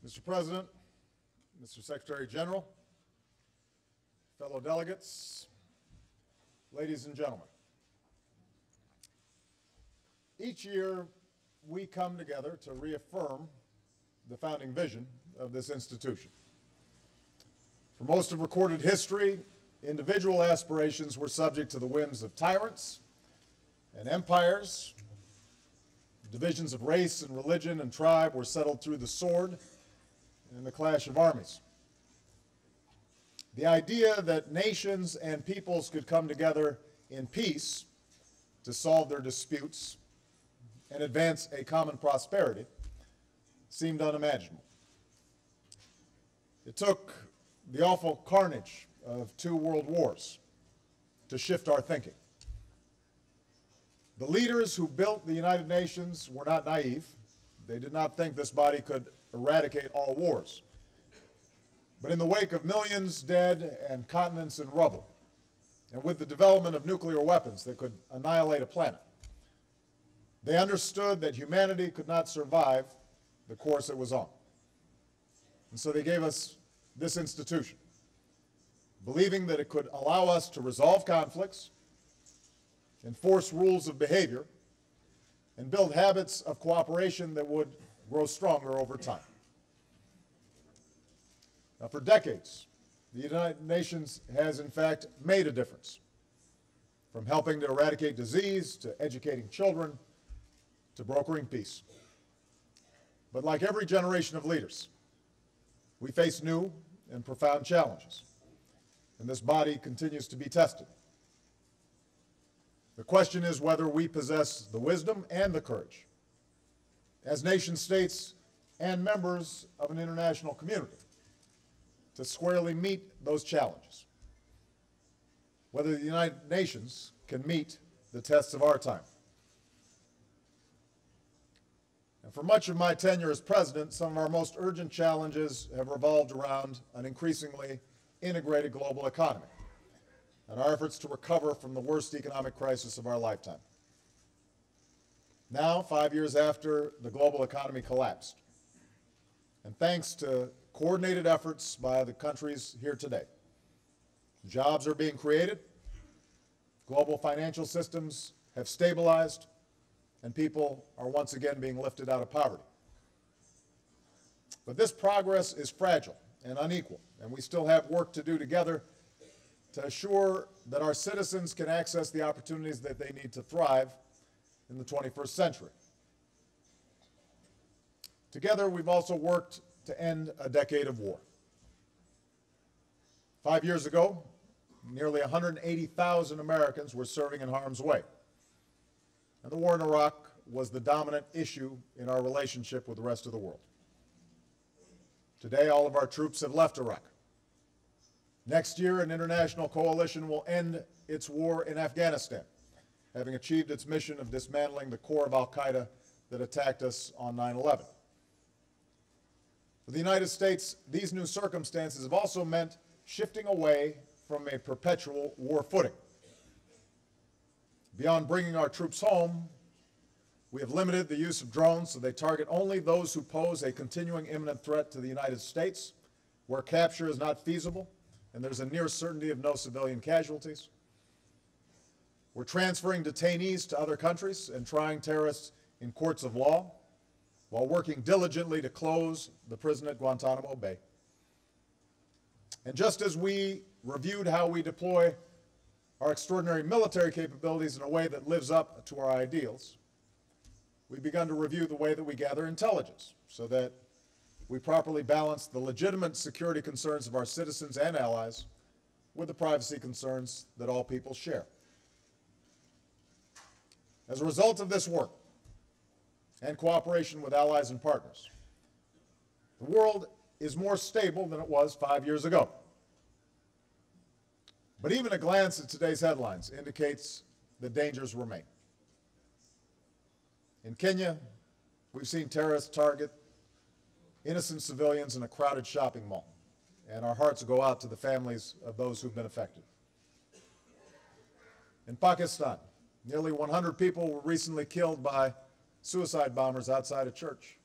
Mr. President, Mr. Secretary General, fellow delegates, ladies and gentlemen. Each year, we come together to reaffirm the founding vision of this institution. For most of recorded history, individual aspirations were subject to the whims of tyrants and empires. Divisions of race and religion and tribe were settled through the sword and the clash of armies. The idea that nations and peoples could come together in peace to solve their disputes and advance a common prosperity seemed unimaginable. It took the awful carnage of 2 world wars to shift our thinking. The leaders who built the United Nations were not naive. They did not think this body could eradicate all wars. But in the wake of millions dead and continents in rubble, and with the development of nuclear weapons that could annihilate a planet, they understood that humanity could not survive the course it was on. And so they gave us this institution, believing that it could allow us to resolve conflicts, enforce rules of behavior, and build habits of cooperation that would grow stronger over time. Now, for decades, the United Nations has in fact made a difference, from helping to eradicate disease, to educating children, to brokering peace. But like every generation of leaders, we face new and profound challenges, and this body continues to be tested. The question is whether we possess the wisdom and the courage, as nation states and members of an international community, to squarely meet those challenges. Whether the United Nations can meet the tests of our time. And for much of my tenure as president, some of our most urgent challenges have revolved around an increasingly integrated global economy and our efforts to recover from the worst economic crisis of our lifetime. Now, 5 years after the global economy collapsed, and thanks to coordinated efforts by the countries here today, jobs are being created, global financial systems have stabilized, and people are once again being lifted out of poverty. But this progress is fragile and unequal, and we still have work to do together to assure that our citizens can access the opportunities that they need to thrive in the 21st century. Together, we've also worked to end a decade of war. 5 years ago, nearly 180,000 Americans were serving in harm's way, and the war in Iraq was the dominant issue in our relationship with the rest of the world. Today, all of our troops have left Iraq. Next year, an international coalition will end its war in Afghanistan, having achieved its mission of dismantling the core of al-Qaeda that attacked us on 9/11. For the United States, these new circumstances have also meant shifting away from a perpetual war footing. Beyond bringing our troops home, we have limited the use of drones so they target only those who pose a continuing imminent threat to the United States, where capture is not feasible and there's a near certainty of no civilian casualties. We're transferring detainees to other countries and trying terrorists in courts of law, while working diligently to close the prison at Guantanamo Bay. And just as we reviewed how we deploy our extraordinary military capabilities in a way that lives up to our ideals, we've begun to review the way that we gather intelligence so that we properly balance the legitimate security concerns of our citizens and allies with the privacy concerns that all people share. As a result of this work and cooperation with allies and partners, the world is more stable than it was 5 years ago. But even a glance at today's headlines indicates that dangers remain. In Kenya, we've seen terrorists target innocent civilians in a crowded shopping mall, and our hearts go out to the families of those who've been affected. In Pakistan, nearly 100 people were recently killed by suicide bombers outside a church.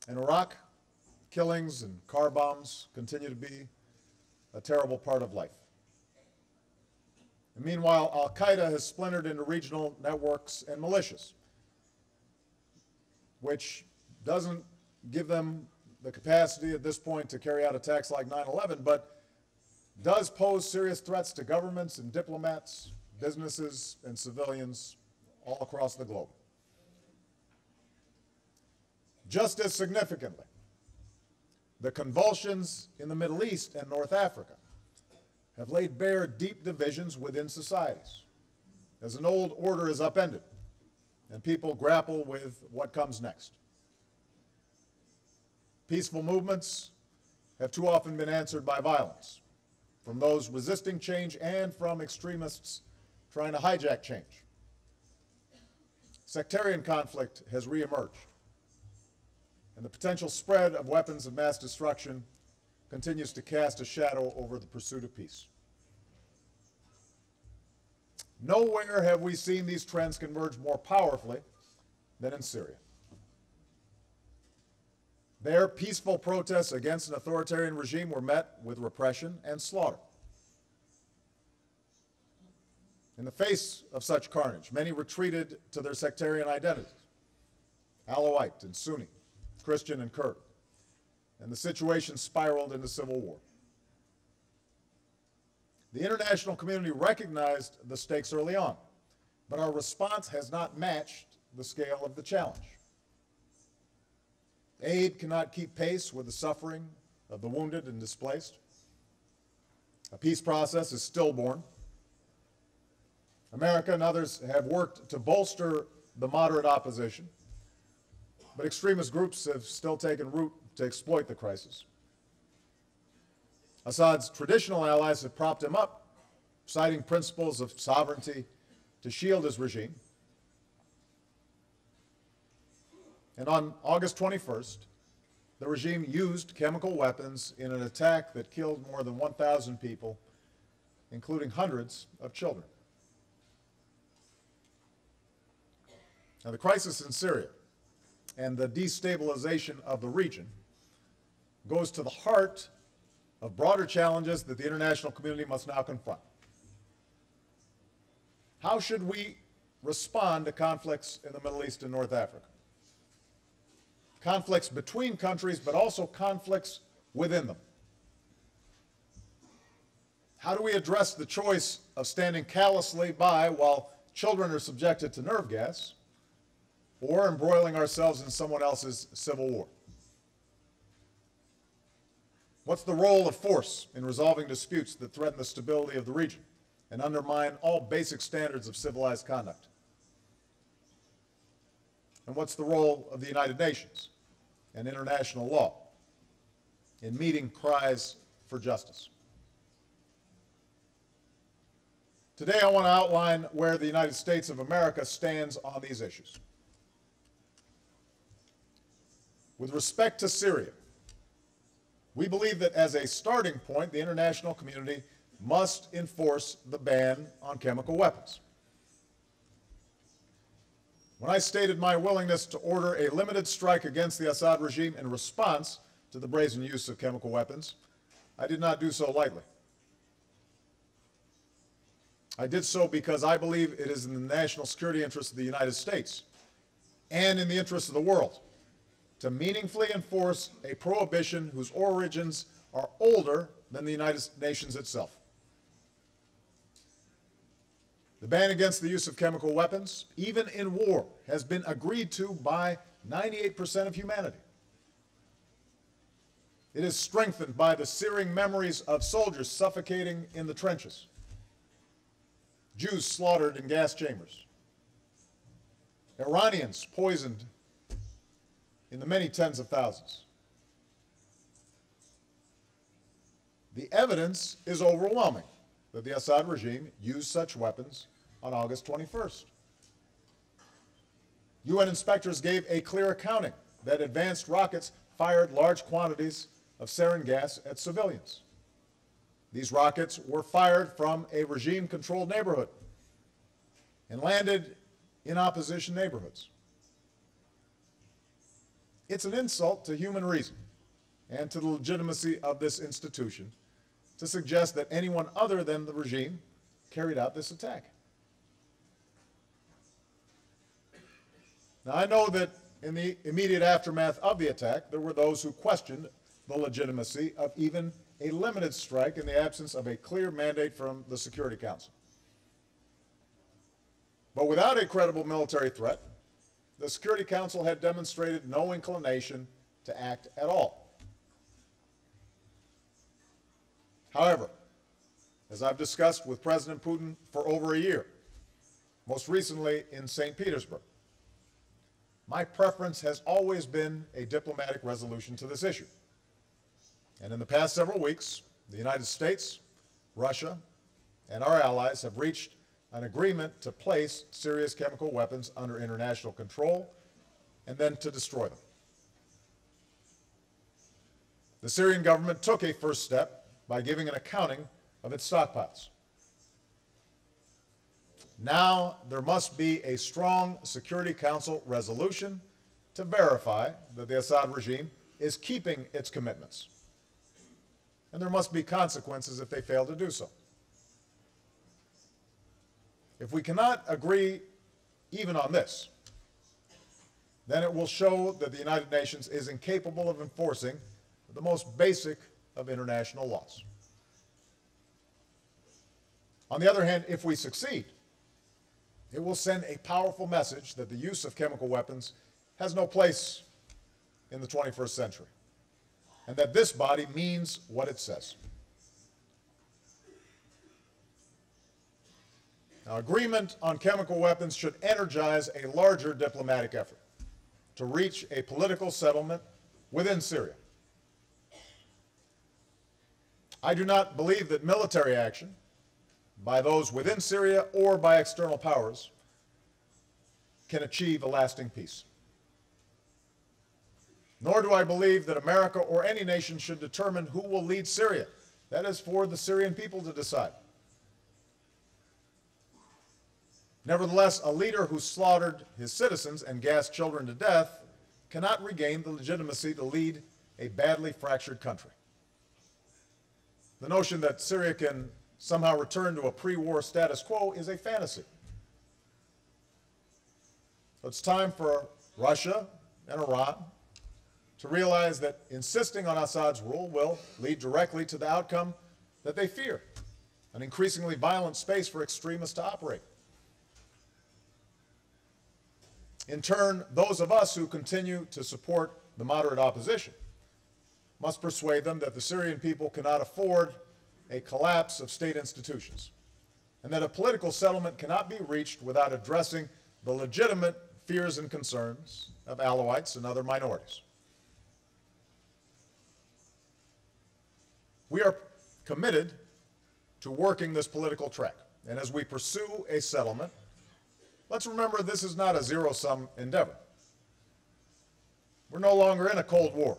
In Iraq, killings and car bombs continue to be a terrible part of life. And meanwhile, al-Qaeda has splintered into regional networks and militias, which doesn't give them the capacity at this point to carry out attacks like 9/11, but does pose serious threats to governments and diplomats, businesses and civilians all across the globe. Just as significantly, the convulsions in the Middle East and North Africa have laid bare deep divisions within societies as an old order is upended and people grapple with what comes next. Peaceful movements have too often been answered by violence, from those resisting change and from extremists trying to hijack change. Sectarian conflict has reemerged, and the potential spread of weapons of mass destruction continues to cast a shadow over the pursuit of peace. Nowhere have we seen these trends converge more powerfully than in Syria. There, peaceful protests against an authoritarian regime were met with repression and slaughter. In the face of such carnage, many retreated to their sectarian identities, Alawite and Sunni, Christian and Kurd, and the situation spiraled into civil war. The international community recognized the stakes early on, but our response has not matched the scale of the challenge. Aid cannot keep pace with the suffering of the wounded and displaced. A peace process is stillborn. America and others have worked to bolster the moderate opposition, but extremist groups have still taken root to exploit the crisis. Assad's traditional allies have propped him up, citing principles of sovereignty to shield his regime. And on August 21st, the regime used chemical weapons in an attack that killed more than 1,000 people, including hundreds of children. Now, the crisis in Syria and the destabilization of the region goes to the heart of broader challenges that the international community must now confront. How should we respond to conflicts in the Middle East and North Africa? Conflicts between countries, but also conflicts within them. How do we address the choice of standing callously by while children are subjected to nerve gas, or embroiling ourselves in someone else's civil war? What's the role of force in resolving disputes that threaten the stability of the region and undermine all basic standards of civilized conduct? And what's the role of the United Nations and international law in meeting cries for justice? Today, I want to outline where the United States of America stands on these issues. With respect to Syria, we believe that as a starting point, the international community must enforce the ban on chemical weapons. When I stated my willingness to order a limited strike against the Assad regime in response to the brazen use of chemical weapons, I did not do so lightly. I did so because I believe it is in the national security interest of the United States and in the interest of the world to meaningfully enforce a prohibition whose origins are older than the United Nations itself. The ban against the use of chemical weapons, even in war, has been agreed to by 98% of humanity. It is strengthened by the searing memories of soldiers suffocating in the trenches, Jews slaughtered in gas chambers, Iranians poisoned in the many tens of thousands. The evidence is overwhelming that the Assad regime used such weapons on August 21st. UN inspectors gave a clear accounting that advanced rockets fired large quantities of sarin gas at civilians. These rockets were fired from a regime-controlled neighborhood and landed in opposition neighborhoods. It's an insult to human reason and to the legitimacy of this institution to suggest that anyone other than the regime carried out this attack. Now, I know that in the immediate aftermath of the attack, there were those who questioned the legitimacy of even a limited strike in the absence of a clear mandate from the Security Council. But without a credible military threat, the Security Council had demonstrated no inclination to act at all. However, as I've discussed with President Putin for over a year, most recently in St. Petersburg, my preference has always been a diplomatic resolution to this issue. And in the past several weeks, the United States, Russia, and our allies have reached an agreement to place Syria's chemical weapons under international control and then to destroy them. The Syrian government took a first step by giving an accounting of its stockpiles. Now there must be a strong Security Council resolution to verify that the Assad regime is keeping its commitments. And there must be consequences if they fail to do so. If we cannot agree even on this, then it will show that the United Nations is incapable of enforcing the most basic of international laws. On the other hand, if we succeed, it will send a powerful message that the use of chemical weapons has no place in the 21st century, and that this body means what it says. Now, agreement on chemical weapons should energize a larger diplomatic effort to reach a political settlement within Syria. I do not believe that military action by those within Syria or by external powers can achieve a lasting peace. Nor do I believe that America or any nation should determine who will lead Syria. That is for the Syrian people to decide. Nevertheless, a leader who slaughtered his citizens and gassed children to death cannot regain the legitimacy to lead a badly fractured country. The notion that Syria can somehow return to a pre-war status quo is a fantasy. It's time for Russia and Iran to realize that insisting on Assad's rule will lead directly to the outcome that they fear, an increasingly violent space for extremists to operate. In turn, those of us who continue to support the moderate opposition must persuade them that the Syrian people cannot afford a collapse of state institutions, and that a political settlement cannot be reached without addressing the legitimate fears and concerns of Alawites and other minorities. We are committed to working this political track, and as we pursue a settlement, let's remember this is not a zero-sum endeavor. We're no longer in a Cold War.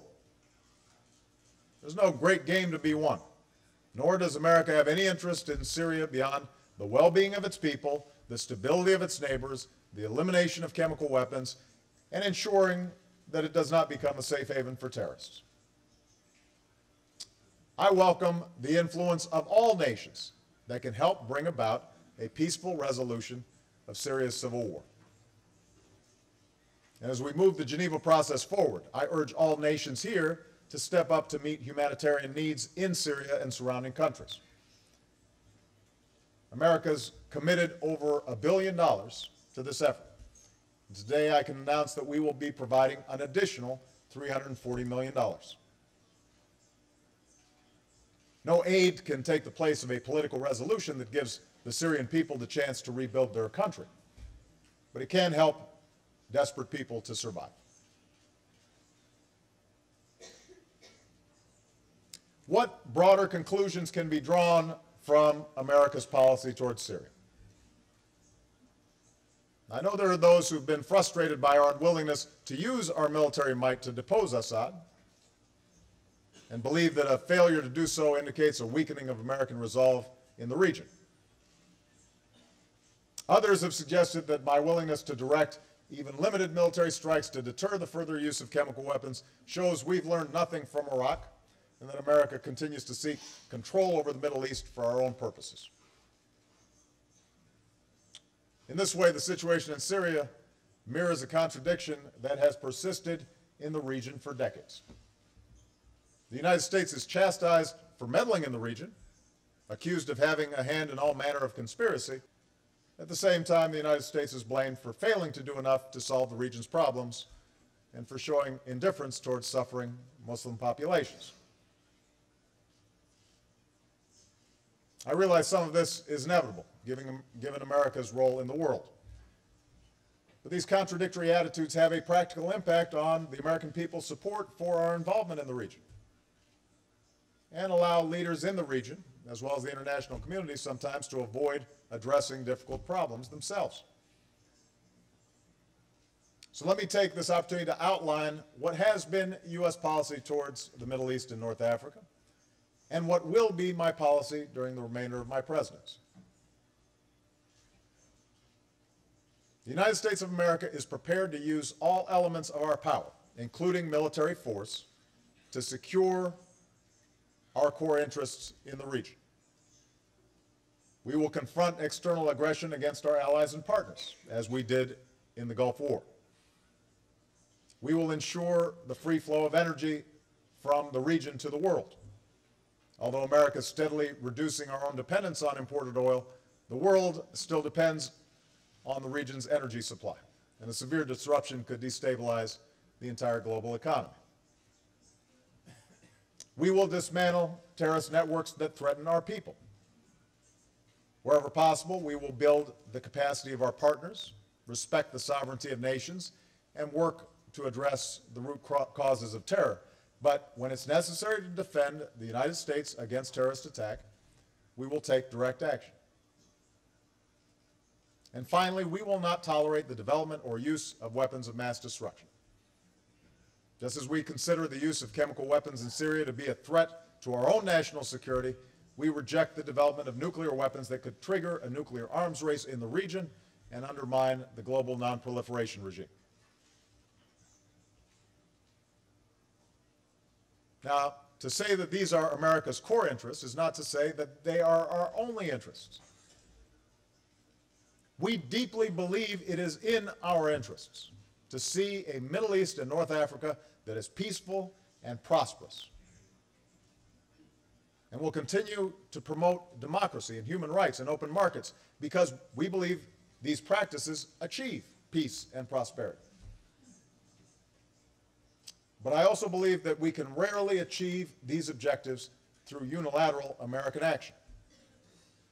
There's no great game to be won, nor does America have any interest in Syria beyond the well-being of its people, the stability of its neighbors, the elimination of chemical weapons, and ensuring that it does not become a safe haven for terrorists. I welcome the influence of all nations that can help bring about a peaceful resolution of Syria's civil war. And as we move the Geneva process forward, I urge all nations here to step up to meet humanitarian needs in Syria and surrounding countries. America's committed over $1 billion to this effort. And today I can announce that we will be providing an additional $340 million. No aid can take the place of a political resolution that gives the Syrian people the chance to rebuild their country, but it can help desperate people to survive. What broader conclusions can be drawn from America's policy towards Syria? I know there are those who've been frustrated by our unwillingness to use our military might to depose Assad and believe that a failure to do so indicates a weakening of American resolve in the region. Others have suggested that my willingness to direct even limited military strikes to deter the further use of chemical weapons shows we've learned nothing from Iraq and that America continues to seek control over the Middle East for our own purposes. In this way, the situation in Syria mirrors a contradiction that has persisted in the region for decades. The United States is chastised for meddling in the region, accused of having a hand in all manner of conspiracy. At the same time, the United States is blamed for failing to do enough to solve the region's problems and for showing indifference towards suffering Muslim populations. I realize some of this is inevitable, given America's role in the world. But these contradictory attitudes have a practical impact on the American people's support for our involvement in the region and allow leaders in the region, as well as the international community, sometimes to avoid addressing difficult problems themselves. So let me take this opportunity to outline what has been U.S. policy towards the Middle East and North Africa, and what will be my policy during the remainder of my presidency. The United States of America is prepared to use all elements of our power, including military force, to secure our core interests in the region. We will confront external aggression against our allies and partners, as we did in the Gulf War. We will ensure the free flow of energy from the region to the world. Although America is steadily reducing our own dependence on imported oil, the world still depends on the region's energy supply, and a severe disruption could destabilize the entire global economy. We will dismantle terrorist networks that threaten our people. Wherever possible, we will build the capacity of our partners, respect the sovereignty of nations, and work to address the root causes of terror. But when it's necessary to defend the United States against terrorist attack, we will take direct action. And finally, we will not tolerate the development or use of weapons of mass destruction. Just as we consider the use of chemical weapons in Syria to be a threat to our own national security, we reject the development of nuclear weapons that could trigger a nuclear arms race in the region and undermine the global non-proliferation regime. Now, to say that these are America's core interests is not to say that they are our only interests. We deeply believe it is in our interests to see a Middle East and North Africa that is peaceful and prosperous. And we'll continue to promote democracy and human rights and open markets because we believe these practices achieve peace and prosperity. But I also believe that we can rarely achieve these objectives through unilateral American action,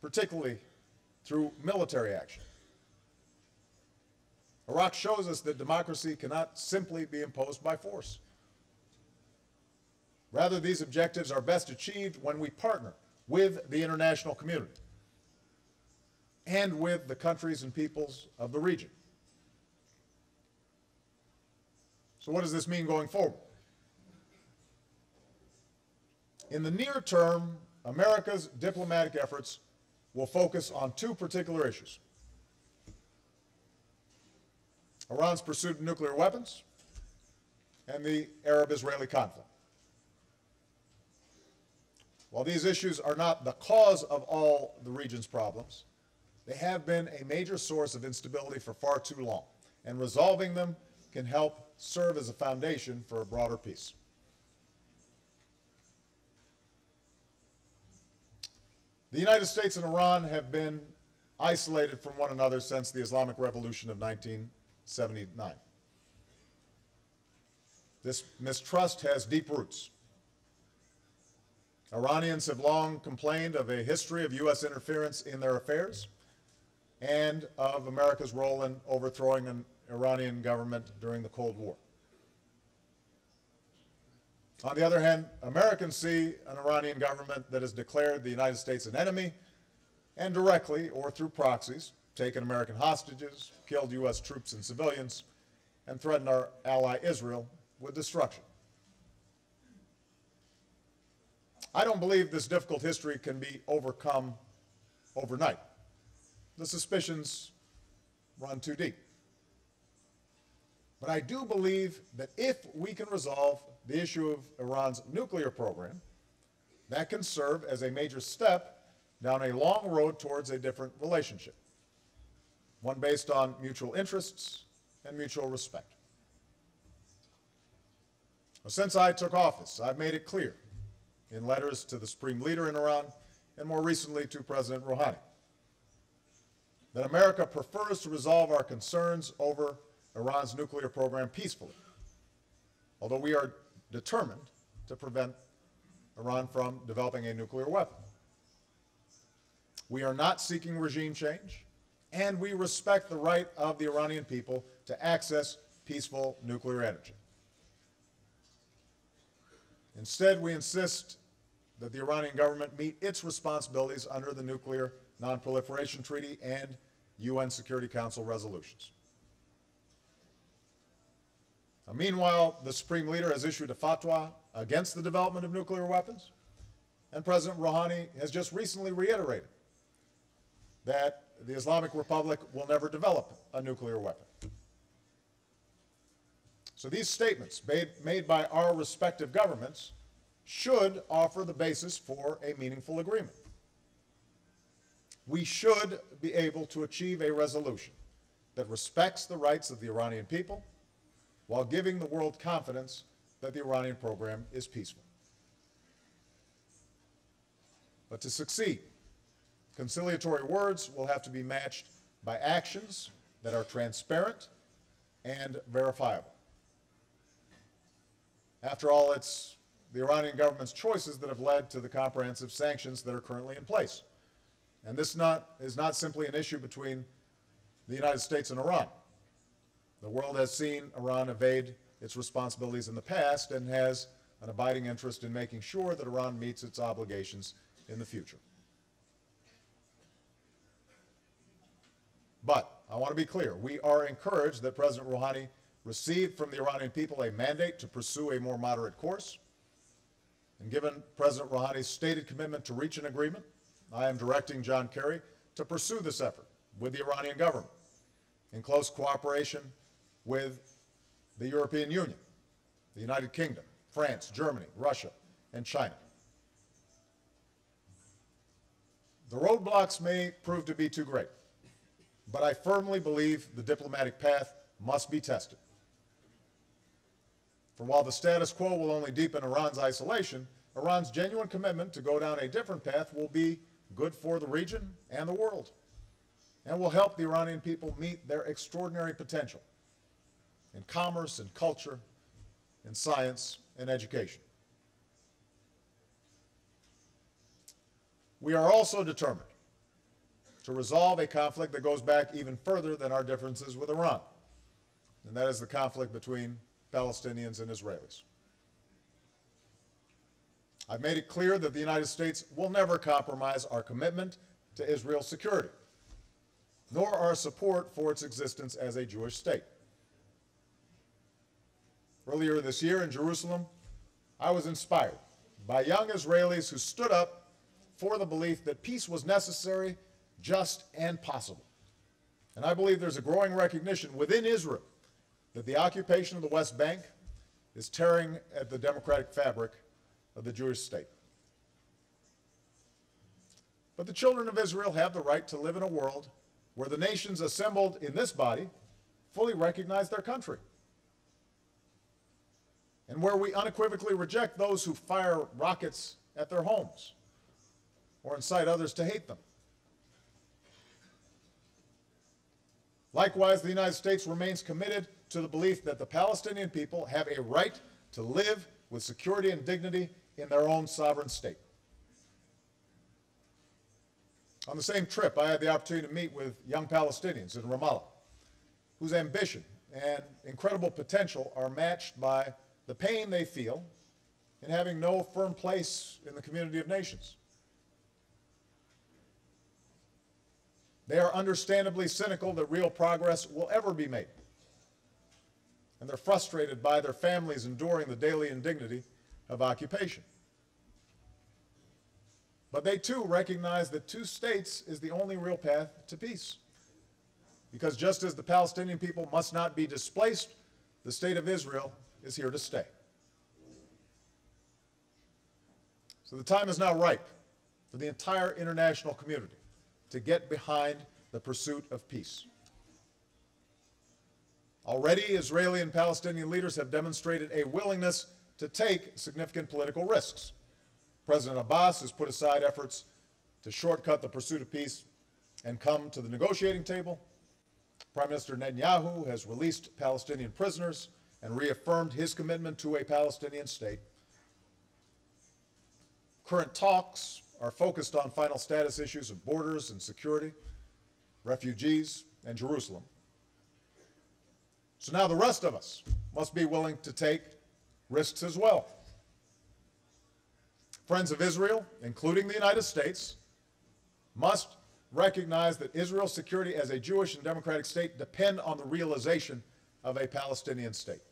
particularly through military action. Iraq shows us that democracy cannot simply be imposed by force. Rather, these objectives are best achieved when we partner with the international community and with the countries and peoples of the region. So what does this mean going forward? In the near term, America's diplomatic efforts will focus on two particular issues: Iran's pursuit of nuclear weapons and the Arab-Israeli conflict. While these issues are not the cause of all the region's problems, they have been a major source of instability for far too long, and resolving them can help serve as a foundation for a broader peace. The United States and Iran have been isolated from one another since the Islamic Revolution of 1979. This mistrust has deep roots. Iranians have long complained of a history of U.S. interference in their affairs and of America's role in overthrowing an Iranian government during the Cold War. On the other hand, Americans see an Iranian government that has declared the United States an enemy and directly or through proxies taken American hostages, killed U.S. troops and civilians, and threatened our ally Israel with destruction. I don't believe this difficult history can be overcome overnight. The suspicions run too deep. But I do believe that if we can resolve the issue of Iran's nuclear program, that can serve as a major step down a long road towards a different relationship, one based on mutual interests and mutual respect. Well, since I took office, I've made it clear in letters to the supreme leader in Iran and more recently to President Rouhani that America prefers to resolve our concerns over Iran's nuclear program peacefully, although we are determined to prevent Iran from developing a nuclear weapon. We are not seeking regime change, and we respect the right of the Iranian people to access peaceful nuclear energy. Instead, we insist that the Iranian government meet its responsibilities under the Nuclear Non-Proliferation Treaty and UN Security Council resolutions. Now, meanwhile, the Supreme Leader has issued a fatwa against the development of nuclear weapons, and President Rouhani has just recently reiterated that the Islamic Republic will never develop a nuclear weapon. So these statements made by our respective governments should offer the basis for a meaningful agreement. We should be able to achieve a resolution that respects the rights of the Iranian people while giving the world confidence that the Iranian program is peaceful. But to succeed, conciliatory words will have to be matched by actions that are transparent and verifiable. After all, it's the Iranian government's choices that have led to the comprehensive sanctions that are currently in place. And this is not simply an issue between the United States and Iran. The world has seen Iran evade its responsibilities in the past and has an abiding interest in making sure that Iran meets its obligations in the future. But I want to be clear, we are encouraged that President Rouhani received from the Iranian people a mandate to pursue a more moderate course. And given President Rouhani's stated commitment to reach an agreement, I am directing John Kerry to pursue this effort with the Iranian government in close cooperation with the European Union, the United Kingdom, France, Germany, Russia, and China. The roadblocks may prove to be too great, but I firmly believe the diplomatic path must be tested. For while the status quo will only deepen Iran's isolation, Iran's genuine commitment to go down a different path will be good for the region and the world, and will help the Iranian people meet their extraordinary potential in commerce and culture, in science and education. We are also determined to resolve a conflict that goes back even further than our differences with Iran, and that is the conflict between Palestinians and Israelis. I've made it clear that the United States will never compromise our commitment to Israel's security, nor our support for its existence as a Jewish state. Earlier this year in Jerusalem, I was inspired by young Israelis who stood up for the belief that peace was necessary, just, and possible. And I believe there's a growing recognition within Israel that the occupation of the West Bank is tearing at the democratic fabric of the Jewish state. But the children of Israel have the right to live in a world where the nations assembled in this body fully recognize their country, and where we unequivocally reject those who fire rockets at their homes or incite others to hate them. Likewise, the United States remains committed to the belief that the Palestinian people have a right to live with security and dignity in their own sovereign state. On the same trip, I had the opportunity to meet with young Palestinians in Ramallah, whose ambition and incredible potential are matched by the pain they feel in having no firm place in the community of nations. They are understandably cynical that real progress will ever be made, and they're frustrated by their families enduring the daily indignity of occupation. But they too recognize that two states is the only real path to peace, because just as the Palestinian people must not be displaced the state of Israel is here to stay. So the time is now ripe for the entire international community to get behind the pursuit of peace. Already, Israeli and Palestinian leaders have demonstrated a willingness to take significant political risks. President Abbas has put aside efforts to shortcut the pursuit of peace and come to the negotiating table. Prime Minister Netanyahu has released Palestinian prisoners and reaffirmed his commitment to a Palestinian state. Current talks are focused on final status issues of borders and security, refugees, and Jerusalem. So now the rest of us must be willing to take risks as well. Friends of Israel, including the United States, must recognize that Israel's security as a Jewish and democratic state depend on the realization of a Palestinian state.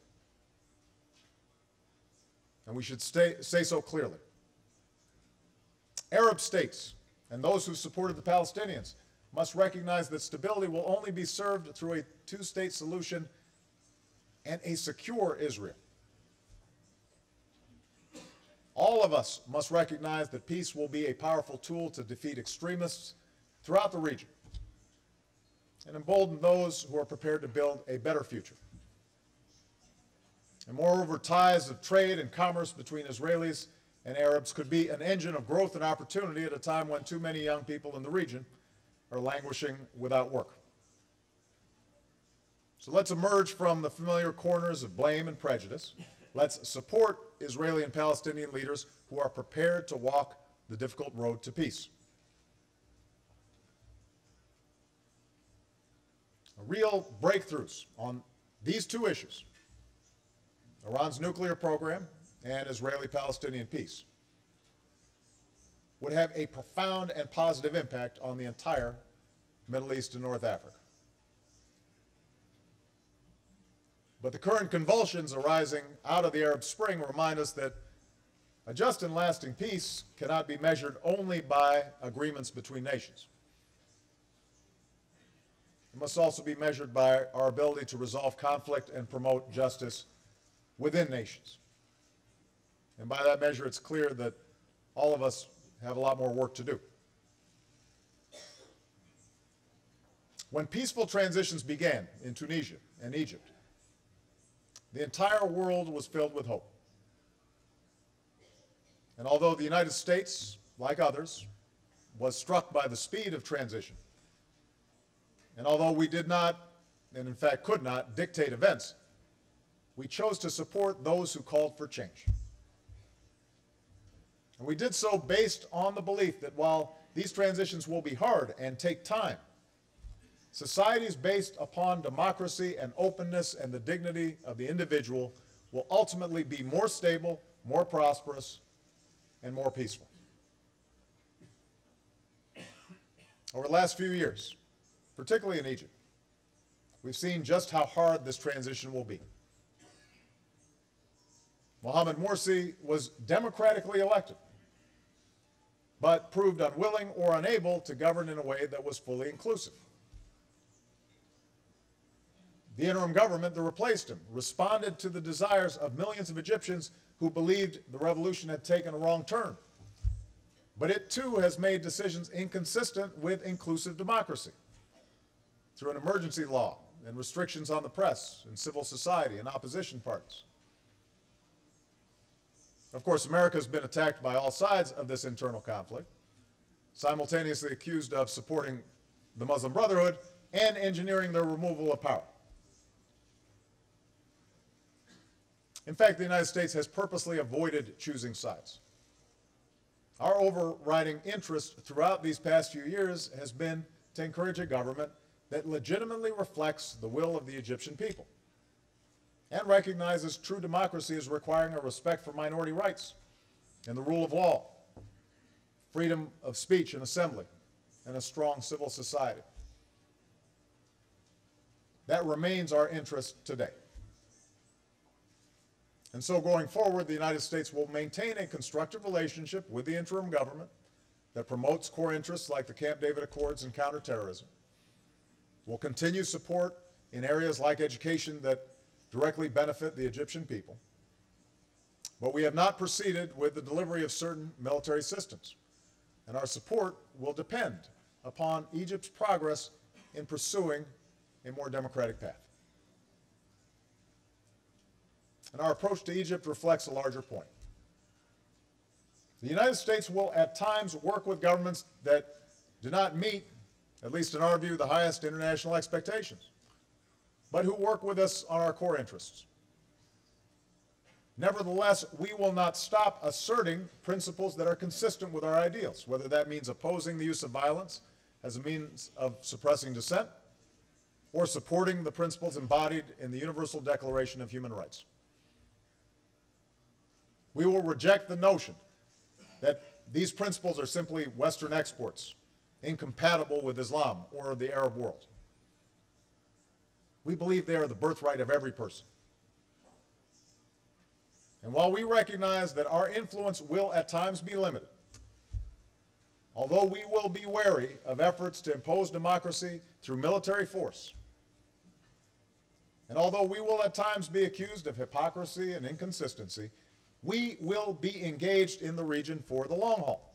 And we should say so clearly. Arab states and those who supported the Palestinians must recognize that stability will only be served through a two-state solution and a secure Israel. All of us must recognize that peace will be a powerful tool to defeat extremists throughout the region and embolden those who are prepared to build a better future. And moreover, ties of trade and commerce between Israelis and Arabs could be an engine of growth and opportunity at a time when too many young people in the region are languishing without work. So let's emerge from the familiar corners of blame and prejudice. Let's support Israeli and Palestinian leaders who are prepared to walk the difficult road to peace. Real breakthroughs on these two issues, Iran's nuclear program and Israeli-Palestinian peace, would have a profound and positive impact on the entire Middle East and North Africa. But the current convulsions arising out of the Arab Spring remind us that a just and lasting peace cannot be measured only by agreements between nations. It must also be measured by our ability to resolve conflict and promote justice within nations. And by that measure, it's clear that all of us have a lot more work to do. When peaceful transitions began in Tunisia and Egypt, the entire world was filled with hope. And although the United States, like others, was struck by the speed of transition, and although we did not, and in fact could not, dictate events, we chose to support those who called for change. And we did so based on the belief that while these transitions will be hard and take time, societies based upon democracy and openness and the dignity of the individual will ultimately be more stable, more prosperous, and more peaceful. Over the last few years, particularly in Egypt, we've seen just how hard this transition will be. Mohamed Morsi was democratically elected, but proved unwilling or unable to govern in a way that was fully inclusive. The interim government that replaced him responded to the desires of millions of Egyptians who believed the revolution had taken a wrong turn. But it too has made decisions inconsistent with inclusive democracy through an emergency law and restrictions on the press and civil society and opposition parties. Of course, America has been attacked by all sides of this internal conflict, simultaneously accused of supporting the Muslim Brotherhood and engineering their removal of power. In fact, the United States has purposely avoided choosing sides. Our overriding interest throughout these past few years has been to encourage a government that legitimately reflects the will of the Egyptian people and recognizes true democracy as requiring a respect for minority rights and the rule of law, freedom of speech and assembly, and a strong civil society. That remains our interest today. And so going forward, the United States will maintain a constructive relationship with the interim government that promotes core interests like the Camp David Accords and counterterrorism. We'll continue support in areas like education that directly benefit the Egyptian people, but we have not proceeded with the delivery of certain military systems, and our support will depend upon Egypt's progress in pursuing a more democratic path. And our approach to Egypt reflects a larger point. The United States will at times work with governments that do not meet, at least in our view, the highest international expectations, but who work with us on our core interests. Nevertheless, we will not stop asserting principles that are consistent with our ideals, whether that means opposing the use of violence as a means of suppressing dissent, or supporting the principles embodied in the Universal Declaration of Human Rights. We will reject the notion that these principles are simply Western exports, incompatible with Islam or the Arab world. We believe they are the birthright of every person. And while we recognize that our influence will at times be limited, although we will be wary of efforts to impose democracy through military force, and although we will at times be accused of hypocrisy and inconsistency, we will be engaged in the region for the long haul.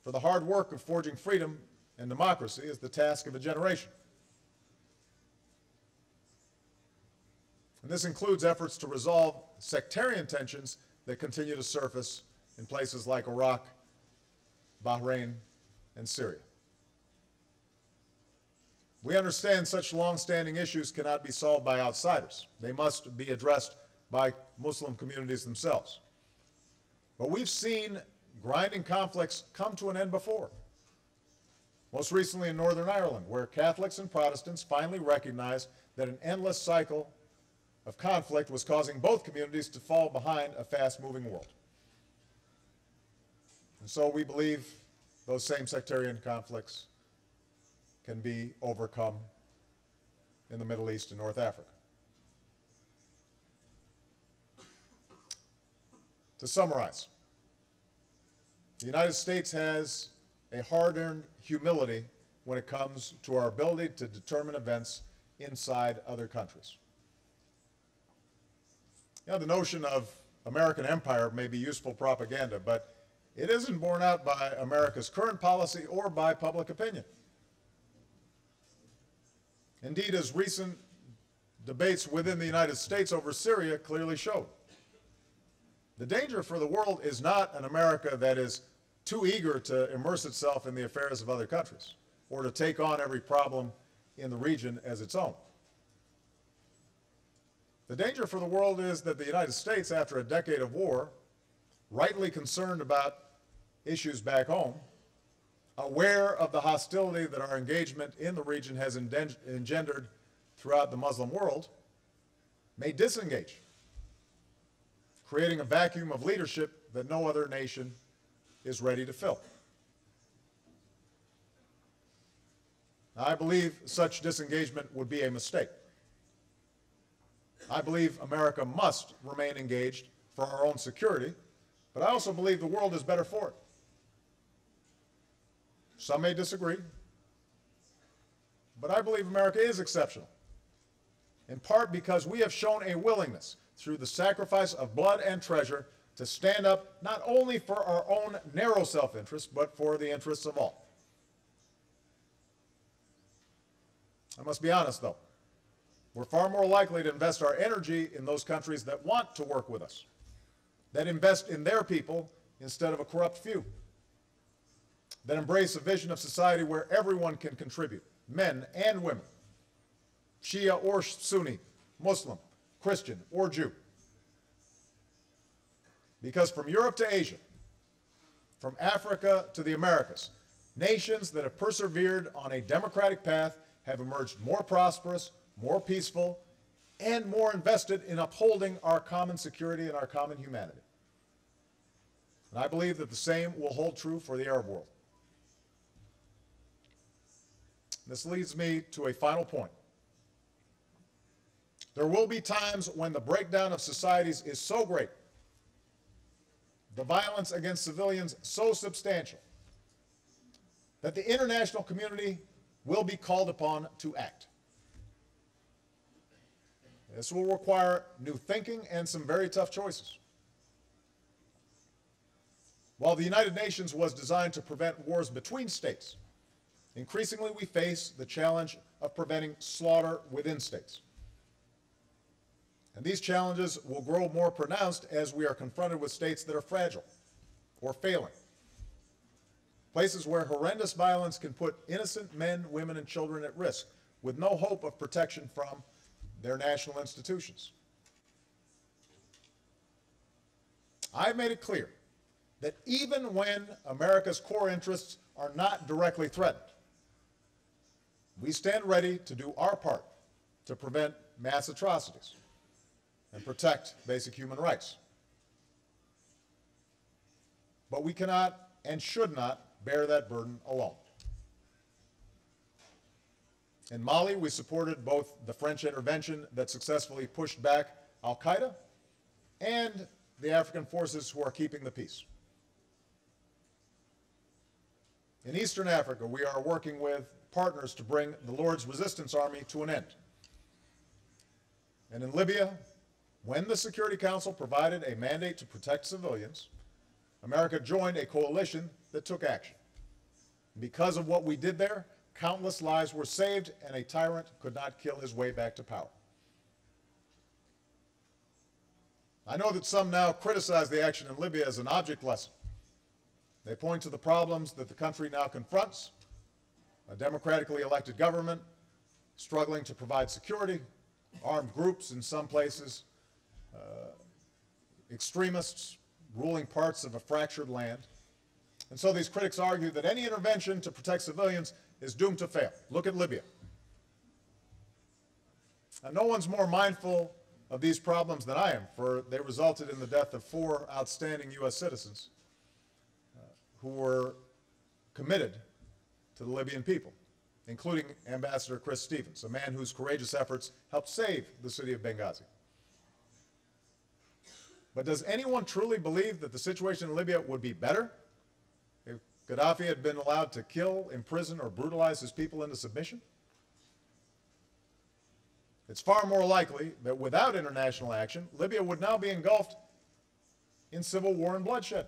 For the hard work of forging freedom and democracy is the task of a generation. And this includes efforts to resolve sectarian tensions that continue to surface in places like Iraq, Bahrain, and Syria. We understand such long-standing issues cannot be solved by outsiders. They must be addressed by Muslim communities themselves. But we've seen grinding conflicts come to an end before. Most recently in Northern Ireland, where Catholics and Protestants finally recognized that an endless cycle of conflict was causing both communities to fall behind a fast-moving world. And so we believe those same sectarian conflicts can be overcome in the Middle East and North Africa. To summarize, the United States has a hard-earned humility when it comes to our ability to determine events inside other countries. You know, the notion of American empire may be useful propaganda, but it isn't borne out by America's current policy or by public opinion. Indeed, as recent debates within the United States over Syria clearly showed, the danger for the world is not an America that is too eager to immerse itself in the affairs of other countries or to take on every problem in the region as its own. The danger for the world is that the United States, after a decade of war, rightly concerned about issues back home, aware of the hostility that our engagement in the region has engendered throughout the Muslim world, may disengage, creating a vacuum of leadership that no other nation is ready to fill. Now, I believe such disengagement would be a mistake. I believe America must remain engaged for our own security, but I also believe the world is better for it. Some may disagree, but I believe America is exceptional, in part because we have shown a willingness, through the sacrifice of blood and treasure, to stand up not only for our own narrow self-interest, but for the interests of all. I must be honest, though. We're far more likely to invest our energy in those countries that want to work with us, that invest in their people instead of a corrupt few, that embrace a vision of society where everyone can contribute, men and women, Shia or Sunni, Muslim, Christian or Jew. Because from Europe to Asia, from Africa to the Americas, nations that have persevered on a democratic path have emerged more prosperous, more peaceful, and more invested in upholding our common security and our common humanity. And I believe that the same will hold true for the Arab world. This leads me to a final point. There will be times when the breakdown of societies is so great, the violence against civilians so substantial, that the international community will be called upon to act. This will require new thinking and some very tough choices. While the United Nations was designed to prevent wars between states, increasingly we face the challenge of preventing slaughter within states. And these challenges will grow more pronounced as we are confronted with states that are fragile or failing. Places where horrendous violence can put innocent men, women, and children at risk with no hope of protection from their national institutions. I've made it clear that even when America's core interests are not directly threatened, we stand ready to do our part to prevent mass atrocities and protect basic human rights. But we cannot and should not bear that burden alone. In Mali, we supported both the French intervention that successfully pushed back al-Qaeda and the African forces who are keeping the peace. In Eastern Africa, we are working with partners to bring the Lord's Resistance Army to an end. And in Libya, when the Security Council provided a mandate to protect civilians, America joined a coalition that took action. Because of what we did there, countless lives were saved, and a tyrant could not kill his way back to power. I know that some now criticize the action in Libya as an object lesson. They point to the problems that the country now confronts: a democratically elected government struggling to provide security, armed groups in some places, extremists ruling parts of a fractured land. And so these critics argue that any intervention to protect civilians is doomed to fail. Look at Libya. And no one's more mindful of these problems than I am, for they resulted in the death of 4 outstanding U.S. citizens who were committed to the Libyan people, including Ambassador Chris Stevens, a man whose courageous efforts helped save the city of Benghazi. But does anyone truly believe that the situation in Libya would be better if Gaddafi had been allowed to kill, imprison, or brutalize his people into submission? It's far more likely that without international action, Libya would now be engulfed in civil war and bloodshed.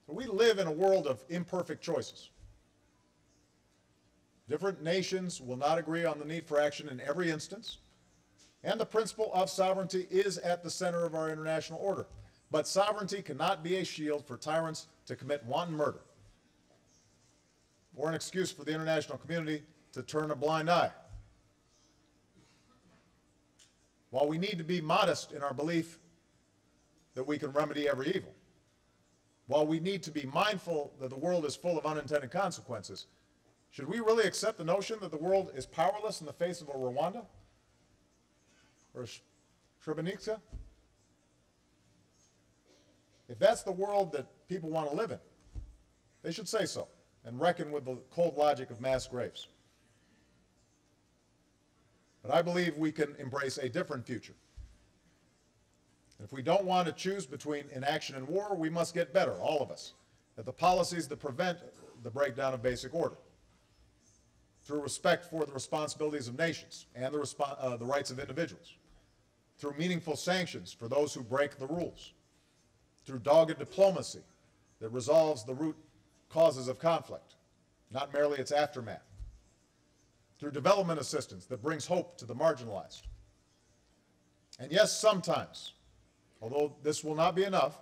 So we live in a world of imperfect choices. Different nations will not agree on the need for action in every instance, and the principle of sovereignty is at the center of our international order. But sovereignty cannot be a shield for tyrants to commit wanton murder, or an excuse for the international community to turn a blind eye. While we need to be modest in our belief that we can remedy every evil, while we need to be mindful that the world is full of unintended consequences, should we really accept the notion that the world is powerless in the face of a Rwanda or a Srebrenica? If that's the world that people want to live in, they should say so and reckon with the cold logic of mass graves. But I believe we can embrace a different future. If we don't want to choose between inaction and war, we must get better, all of us, at the policies that prevent the breakdown of basic order, through respect for the responsibilities of nations and the rights of individuals, through meaningful sanctions for those who break the rules, through dogged diplomacy that resolves the root causes of conflict, not merely its aftermath, through development assistance that brings hope to the marginalized. And yes, sometimes, although this will not be enough,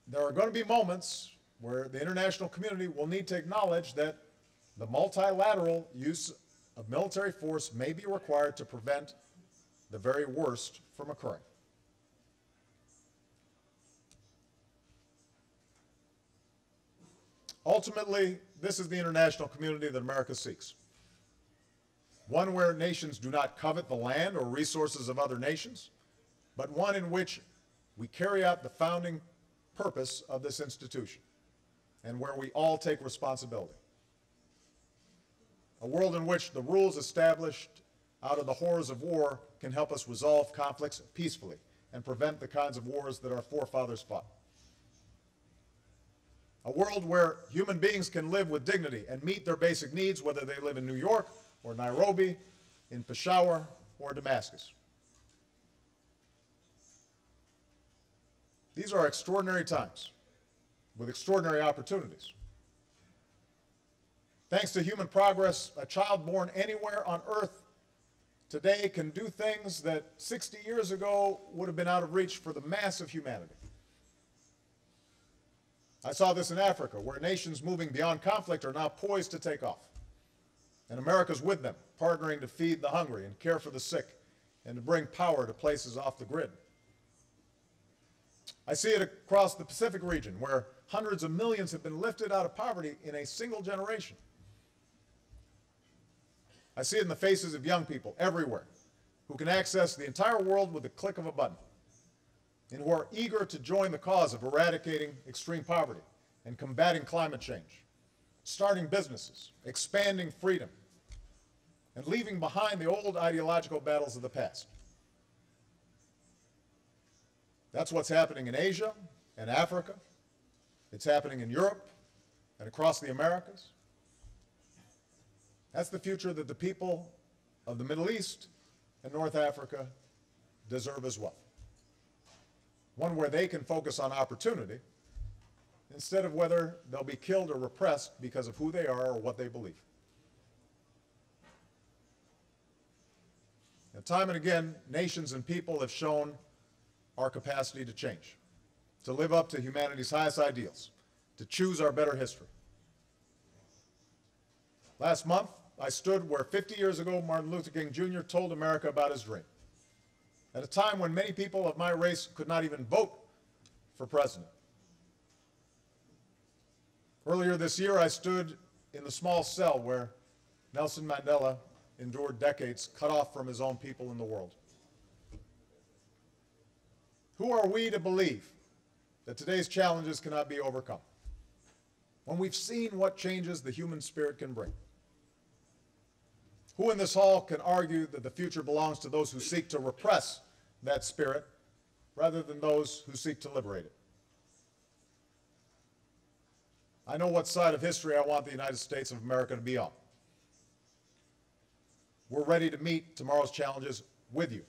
there are going to be moments where the international community will need to acknowledge that the multilateral use of military force may be required to prevent the very worst from occurring. Ultimately, this is the international community that America seeks. One where nations do not covet the land or resources of other nations, but one in which we carry out the founding purpose of this institution, and where we all take responsibility. A world in which the rules established out of the horrors of war can help us resolve conflicts peacefully and prevent the kinds of wars that our forefathers fought. A world where human beings can live with dignity and meet their basic needs, whether they live in New York or Nairobi, in Peshawar or Damascus. These are extraordinary times with extraordinary opportunities. Thanks to human progress, a child born anywhere on earth today can do things that 60 years ago would have been out of reach for the mass of humanity. I saw this in Africa, where nations moving beyond conflict are now poised to take off. And America's with them, partnering to feed the hungry and care for the sick and to bring power to places off the grid. I see it across the Pacific region, where hundreds of millions have been lifted out of poverty in a single generation. I see it in the faces of young people everywhere who can access the entire world with the click of a button, and who are eager to join the cause of eradicating extreme poverty and combating climate change, starting businesses, expanding freedom, and leaving behind the old ideological battles of the past. That's what's happening in Asia and Africa. It's happening in Europe and across the Americas. That's the future that the people of the Middle East and North Africa deserve as well. One where they can focus on opportunity instead of whether they'll be killed or repressed because of who they are or what they believe. And time and again, nations and people have shown our capacity to change, to live up to humanity's highest ideals, to choose our better history. Last month, I stood where 50 years ago Martin Luther King Jr. told America about his dream, at a time when many people of my race could not even vote for president. Earlier this year, I stood in the small cell where Nelson Mandela endured decades cut off from his own people in the world. Who are we to believe that today's challenges cannot be overcome, when we've seen what changes the human spirit can bring? Who in this hall can argue that the future belongs to those who seek to repress that spirit rather than those who seek to liberate it? I know what side of history I want the United States of America to be on. We're ready to meet tomorrow's challenges with you,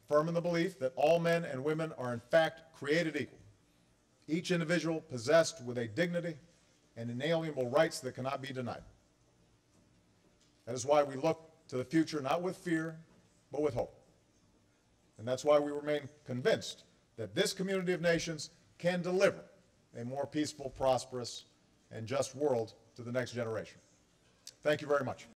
firm in the belief that all men and women are in fact created equal, each individual possessed with a dignity and inalienable rights that cannot be denied. That is why we look to the future not with fear, but with hope. And that's why we remain convinced that this community of nations can deliver a more peaceful, prosperous, and just world to the next generation. Thank you very much.